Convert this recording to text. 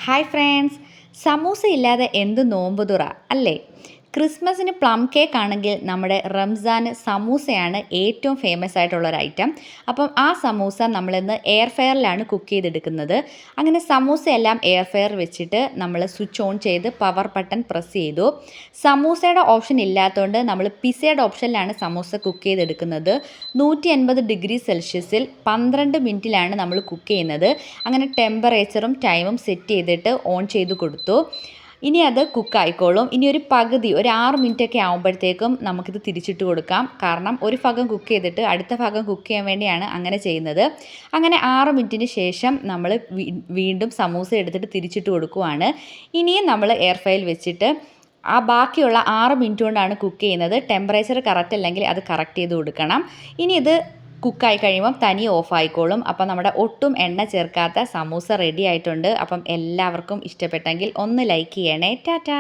Hi friends, samosa ഇല്ലാതെ എന്ത് നോമ്പ് തുറ അല്ലേ? ക്രിസ്മസിന് പ്ലം കേക്ക് ആണെങ്കിൽ നമ്മുടെ റംസാന് സമൂസയാണ് ഏറ്റവും ഫേമസ് ആയിട്ടുള്ള ഒരു ഐറ്റം. അപ്പം ആ സമൂസ നമ്മളിന്ന് എയർ ഫെയറിലാണ് കുക്ക് ചെയ്തെടുക്കുന്നത്. അങ്ങനെ സമൂസയെല്ലാം എയർ ഫെയർ വെച്ചിട്ട് നമ്മൾ സ്വിച്ച് ഓൺ ചെയ്ത് പവർ ബട്ടൺ പ്രസ് ചെയ്തു. സമൂസയുടെ ഓപ്ഷൻ ഇല്ലാത്തതുകൊണ്ട് നമ്മൾ പിസയുടെ ഓപ്ഷനിലാണ് സമൂസ കുക്ക് ചെയ്തെടുക്കുന്നത്. 180°C 12 മിനിറ്റിലാണ് നമ്മൾ കുക്ക് ചെയ്യുന്നത്. അങ്ങനെ ടെമ്പറേച്ചറും ടൈമും സെറ്റ് ചെയ്തിട്ട് ഓൺ ചെയ്ത് കൊടുത്തു. ഇനി അത് കുക്കായിക്കോളും. ഇനി ഒരു 6 മിനിറ്റൊക്കെ ആകുമ്പോഴത്തേക്കും നമുക്കിത് തിരിച്ചിട്ട് കൊടുക്കാം. കാരണം ഒരു ഭാഗം കുക്ക് ചെയ്തിട്ട് അടുത്ത ഭാഗം കുക്ക് ചെയ്യാൻ വേണ്ടിയാണ് അങ്ങനെ ചെയ്യുന്നത്. അങ്ങനെ 6 മിനിറ്റിന് ശേഷം നമ്മൾ വീണ്ടും സമൂസ എടുത്തിട്ട് തിരിച്ചിട്ട് കൊടുക്കുവാണ്. ഇനിയും നമ്മൾ എയർ ഫ്രയറിൽ വെച്ചിട്ട് ആ ബാക്കിയുള്ള 6 മിനിറ്റ് കൊണ്ടാണ് കുക്ക് ചെയ്യുന്നത്. ടെമ്പറേച്ചർ കറക്റ്റ് അല്ലെങ്കിൽ അത് കറക്റ്റ് ചെയ്ത് കൊടുക്കണം. ഇനി ഇത് കുക്കായി കഴിയുമ്പം തനിയെ ഓഫ് ആയിക്കോളും. അപ്പം നമ്മുടെ ഒട്ടും എണ്ണ ചേർക്കാത്ത സമൂസ റെഡി ആയിട്ടുണ്ട്. അപ്പം എല്ലാവർക്കും ഇഷ്ടപ്പെട്ടെങ്കിൽ ഒന്ന് ലൈക്ക് ചെയ്യണേ. ടാറ്റാ.